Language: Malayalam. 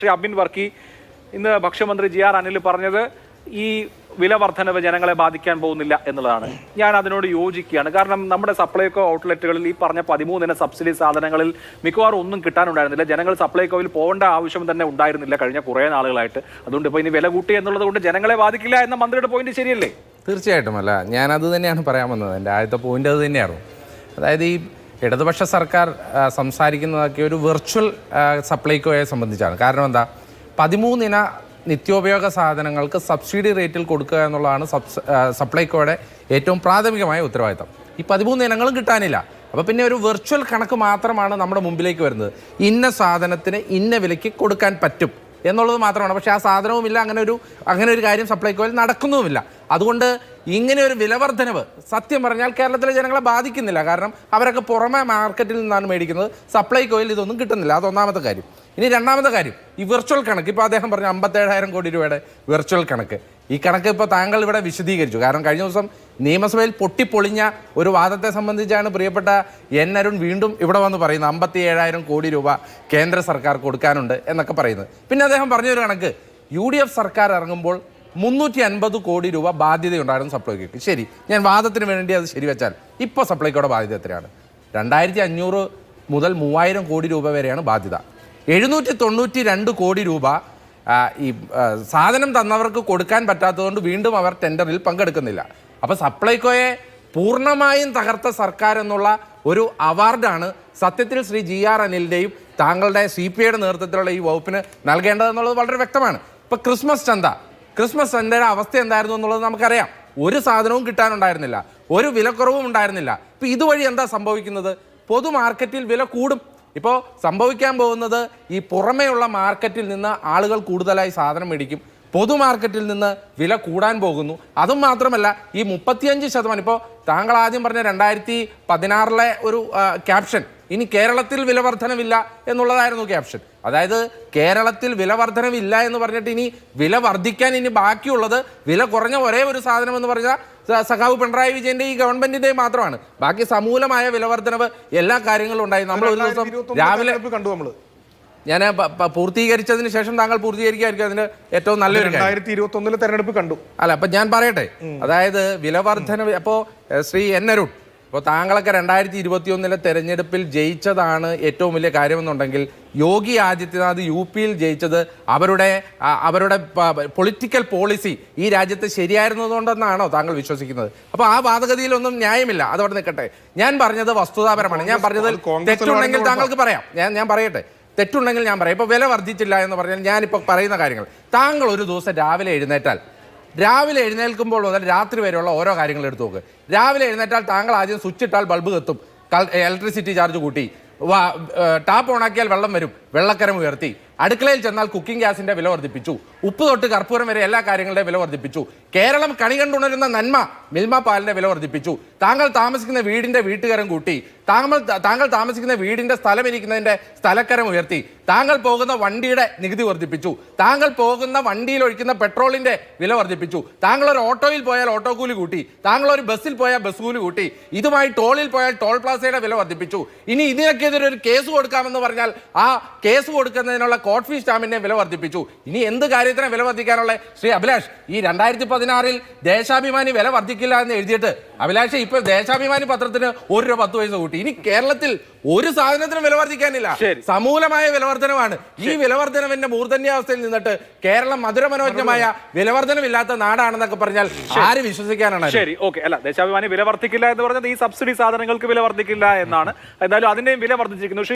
ശ്രീ അബിൻ വർക്കി ഇന്ന് ഭക്ഷ്യമന്ത്രി ജി.ആർ. അനിൽ പറഞ്ഞത് ഈ വില വർധനവ് ജനങ്ങളെ ബാധിക്കാൻ പോകുന്നില്ല എന്നുള്ളതാണ്. ഞാൻ അതിനോട് യോജിക്കുകയാണ്. കാരണം നമ്മുടെ സപ്ലൈകോ ഔട്ട്ലെറ്റുകളിൽ ഈ പറഞ്ഞ 13 സബ്സിഡി സാധനങ്ങളിൽ മിക്കവാറും ഒന്നും കിട്ടാനുണ്ടായിരുന്നില്ല. ജനങ്ങൾ സപ്ലൈകോയിൽ പോകേണ്ട ആവശ്യം തന്നെ ഉണ്ടായിരുന്നില്ല കഴിഞ്ഞ കുറേ നാളുകളായിട്ട്. അതുകൊണ്ട് ഇപ്പോൾ ഇനി വില കൂട്ടി എന്നുള്ളത് കൊണ്ട് ജനങ്ങളെ ബാധിക്കില്ല എന്ന മന്ത്രിയുടെ പോയിന്റ് ശരിയല്ലേ? തീർച്ചയായിട്ടും അല്ല, ഞാനത് തന്നെയാണ് പറയാൻ വന്നത്. എൻ്റെ ആദ്യത്തെ പോയിന്റ് അത് തന്നെയായിരുന്നു. അതായത് ഈ ഇടതുപക്ഷ സർക്കാർ സംസാരിക്കുന്നതൊക്കെ ഒരു വെർച്വൽ സപ്ലൈകോയെ സംബന്ധിച്ചാണ്. കാരണം എന്താ, 13 നിത്യോപയോഗ സാധനങ്ങൾക്ക് സബ്സിഡി റേറ്റിൽ കൊടുക്കുക എന്നുള്ളതാണ് സപ്ലൈകോയുടെ ഏറ്റവും പ്രാഥമികമായ ഉത്തരവാദിത്തം. ഈ 13 ഇനങ്ങളും കിട്ടാനില്ല. അപ്പോൾ പിന്നെ ഒരു വെർച്വൽ കണക്ക് മാത്രമാണ് നമ്മുടെ മുമ്പിലേക്ക് വരുന്നത്. ഇന്ന സാധനത്തിന് ഇന്ന വിലയ്ക്ക് കൊടുക്കാൻ പറ്റും എന്നുള്ളത് മാത്രമാണ്. പക്ഷേ ആ സാധനവുമില്ല, അങ്ങനെ ഒരു കാര്യം സപ്ലൈകോയിൽ നടക്കുന്നുമില്ല. അതുകൊണ്ട് ഇങ്ങനെ ഒരു വിലവർദ്ധനവ് സത്യം പറഞ്ഞാൽ കേരളത്തിലെ ജനങ്ങളെ ബാധിക്കുന്നില്ല. കാരണം അവരൊക്കെ പുറമെ മാർക്കറ്റിൽ നിന്നാണ് മേടിക്കുന്നത്. സപ്ലൈകോയിൽ ഇതൊന്നും കിട്ടുന്നില്ല. അതൊന്നാമത്തെ കാര്യം. ഇനി രണ്ടാമത്തെ കാര്യം, ഈ വെർച്വൽ കണക്ക്. ഇപ്പോൾ അദ്ദേഹം പറഞ്ഞു 57,000 കോടി രൂപയുടെ വെർച്വൽ കണക്ക്. ഈ കണക്ക് ഇപ്പോൾ താങ്കൾ ഇവിടെ വിശദീകരിച്ചു. കാരണം കഴിഞ്ഞ ദിവസം നിയമസഭയിൽ പൊട്ടിപ്പൊളിഞ്ഞ ഒരു വാദത്തെ സംബന്ധിച്ചാണ് പ്രിയപ്പെട്ട എൻ അരുൺ വീണ്ടും ഇവിടെ വന്ന് പറയുന്നത് 57,000 കോടി രൂപ കേന്ദ്ര സർക്കാർ കൊടുക്കാനുണ്ട് എന്നൊക്കെ പറയുന്നത്. പിന്നെ അദ്ദേഹം പറഞ്ഞൊരു കണക്ക്, UDF സർക്കാർ ഇറങ്ങുമ്പോൾ 350 കോടി രൂപ ബാധ്യതയുണ്ടായിരുന്നു സപ്ലൈകോയ്ക്ക്. ശരി, ഞാൻ വാദത്തിന് വേണ്ടി അത് ശരിവെച്ചാൽ ഇപ്പോൾ സപ്ലൈകോയുടെ ബാധ്യത എത്രയാണ്? 2,500 മുതൽ 3,000 കോടി രൂപ വരെയാണ് ബാധ്യത. 792 കോടി രൂപ ഈ സാധനം തന്നവർക്ക് കൊടുക്കാൻ പറ്റാത്തതുകൊണ്ട് വീണ്ടും അവർ ടെൻഡറിൽ പങ്കെടുക്കുന്നില്ല. അപ്പോൾ സപ്ലൈകോയെ പൂർണ്ണമായും തകർത്ത സർക്കാർ എന്നുള്ള ഒരു അവാർഡാണ് സത്യത്തിൽ ശ്രീ ജി.ആർ. അനിലിൻ്റെയും താങ്കളുടെ CPIയുടെ നേതൃത്വത്തിലുള്ള ഈ വകുപ്പിന് നൽകേണ്ടതെന്നുള്ളത് വളരെ വ്യക്തമാണ്. ഇപ്പോൾ ക്രിസ്മസ് ചന്തയുടെ അവസ്ഥ എന്തായിരുന്നു എന്നുള്ളത് നമുക്കറിയാം. ഒരു സാധനവും കിട്ടാനുണ്ടായിരുന്നില്ല, ഒരു വിലക്കുറവും ഉണ്ടായിരുന്നില്ല. ഇപ്പോൾ ഇതുവഴി എന്താ സംഭവിക്കുന്നത്? പൊതു മാർക്കറ്റിൽ വില കൂടും. ഇപ്പോൾ സംഭവിക്കാൻ പോകുന്നത്, ഈ പുറമേയുള്ള മാർക്കറ്റിൽ നിന്ന് ആളുകൾ കൂടുതലായി സാധനം മേടിക്കും. പൊതു മാർക്കറ്റിൽ നിന്ന് വില കൂടാൻ പോകുന്നു. അതും മാത്രമല്ല, ഈ 35%, ഇപ്പോൾ താങ്കൾ ആദ്യം പറഞ്ഞ 2016 ഒരു ക്യാപ്ഷൻ, ഇനി കേരളത്തിൽ വില വർധനവില്ല എന്നുള്ളതായിരുന്നു ക്യാപ്ഷൻ. അതായത് കേരളത്തിൽ വില വർധനവില്ല എന്ന് പറഞ്ഞിട്ട് ഇനി വില വർദ്ധിക്കാൻ ഇനി ബാക്കിയുള്ളത് വില കുറഞ്ഞ ഒരേ ഒരു സാധനം എന്ന് പറഞ്ഞാൽ സഖാവ് പിണറായി വിജയന്റെ ഈ ഗവൺമെന്റിന്റെ മാത്രമാണ്. ബാക്കി സമൂലമായ വിലവർദ്ധനവ് എല്ലാ കാര്യങ്ങളും ഉണ്ടായി. നമ്മൾ ഒരു ദിവസം രാവിലെ കണ്ടു. ഞാൻ പൂർത്തീകരിച്ചതിന് ശേഷം താങ്കൾ പൂർത്തീകരിക്കായിരിക്കും അതിന് ഏറ്റവും നല്ലൊരു 2021 തെരഞ്ഞെടുപ്പ് കണ്ടു. അല്ല, അപ്പൊ ഞാൻ പറയട്ടെ. അതായത് വിലവർദ്ധനവ്, അപ്പോൾ ശ്രീ എൻ അരുൺ, ഇപ്പോൾ താങ്കളൊക്കെ 2021 തെരഞ്ഞെടുപ്പിൽ ജയിച്ചതാണ് ഏറ്റവും വലിയ കാര്യമെന്നുണ്ടെങ്കിൽ, യോഗി ആദിത്യനാഥ് UPയിൽ ജയിച്ചത് അവരുടെ പൊളിറ്റിക്കൽ പോളിസി ഈ രാജ്യത്ത് ശരിയായിരുന്നതുകൊണ്ടെന്നാണോ താങ്കൾ വിശ്വസിക്കുന്നത്? അപ്പോൾ ആ വാദഗതിയിലൊന്നും ന്യായമില്ല. അതവിടെ നിൽക്കട്ടെ. ഞാൻ പറഞ്ഞത് വസ്തുതാപരമാണ്. ഞാൻ പറഞ്ഞതിൽ തെറ്റുണ്ടെങ്കിൽ താങ്കൾക്ക് പറയാം. ഞാൻ പറയട്ടെ, തെറ്റുണ്ടെങ്കിൽ ഞാൻ പറയാം. ഇപ്പോൾ വില വർദ്ധിച്ചില്ല എന്ന് പറഞ്ഞാൽ ഞാനിപ്പോൾ പറയുന്ന കാര്യങ്ങൾ, താങ്കൾ ഒരു ദിവസം രാവിലെ എഴുന്നേൽക്കുമ്പോൾ മുതൽ രാത്രി വരെയുള്ള ഓരോ കാര്യങ്ങൾ എടുത്തു നോക്ക്. രാവിലെ എഴുന്നേറ്റാൽ താങ്കൾ ആദ്യം സ്വിച്ച് ഇട്ടാൽ ബൾബ് കത്തും, ഇലക്ട്രിസിറ്റി ചാർജ് കൂട്ടി. ടാപ്പ് ഓണാക്കിയാൽ വെള്ളം വരും, വെള്ളക്കരം ഉയർത്തി. അടുക്കളയിൽ ചെന്നാൽ കുക്കിംഗ് ഗ്യാസിന്റെ വില വർദ്ധിപ്പിച്ചു. ഉപ്പ് തൊട്ട് കർപ്പൂരം വരെ എല്ലാ കാര്യങ്ങളുടെയും വില വർദ്ധിപ്പിച്ചു. കേരളം കണി കണ്ടുണരുന്ന നന്മ മിൽമ പാലിന്റെ വില വർദ്ധിപ്പിച്ചു. താങ്കൾ താമസിക്കുന്ന വീടിന്റെ വീട്ടുകരം കൂട്ടി. താങ്കൾ താമസിക്കുന്ന വീടിന്റെ സ്ഥലം ഇരിക്കുന്നതിന്റെ സ്ഥലക്കരം ഉയർത്തി. താങ്കൾ പോകുന്ന വണ്ടിയുടെ നികുതി വർദ്ധിപ്പിച്ചു. താങ്കൾ പോകുന്ന വണ്ടിയിൽ ഒഴിക്കുന്ന പെട്രോളിന്റെ വില വർദ്ധിപ്പിച്ചു. താങ്കൾ ഒരു ഓട്ടോയിൽ പോയാൽ ഓട്ടോ കൂലി കൂട്ടി. താങ്കൾ ഒരു ബസ്സിൽ പോയാൽ ബസ് കൂലി കൂട്ടി. ഇതുമായി ടോളിൽ പോയാൽ ടോൾ പ്ലാസയുടെ വില വർദ്ധിപ്പിച്ചു. ഇനി ഇതിനൊക്കെതിരെ ഒരു കേസ് കൊടുക്കാമെന്ന് പറഞ്ഞാൽ ആ കേസ് കൊടുക്കുന്നതിനുള്ള കോർട്ട് ഫീസ് സ്റ്റാമ്പിന്റെ വില വർദ്ധിപ്പിച്ചു. ഇനി എന്ത് കാര്യത്തിന് വില വർദ്ധിക്കാനുള്ള? ശ്രീ അഭിലാഷ്, ഈ 2016 ദേശാഭിമാനി വില വർദ്ധിക്കില്ല എന്ന് എഴുതിയിട്ട് അഭിലാഷ് ഇപ്പൊ ദേശാഭിമാനി പത്രത്തിന് 1 രൂപ 10 പൈസ കൂട്ടി. ഇനി കേരളത്തിൽ ഒരു സാധനത്തിനും വില വർദ്ധിക്കാനില്ല. സമൂലമായ വിലവർദ്ധനവാണ്. ഈ വിലവർദ്ധനവിന്റെ മൂർധന്യാവസ്ഥയിൽ നിന്നിട്ട് കേരളം മധുരമനോജ്ഞമായ വിലവർദ്ധനമില്ലാത്ത നാടാണെന്നൊക്കെ പറഞ്ഞാൽ ആര് വിശ്വസിക്കാനാണ്? ശരി, ഓക്കെ. അല്ല, ദേശാഭിമാനി വില വർദ്ധിക്കില്ല എന്ന് പറഞ്ഞത് ഈ സബ്സിഡി സാധനങ്ങൾക്ക് വില വർദ്ധിക്കില്ല എന്നാണ്. എന്തായാലും അതിന്റെയും വില വർദ്ധിച്ചിരിക്കുന്നു.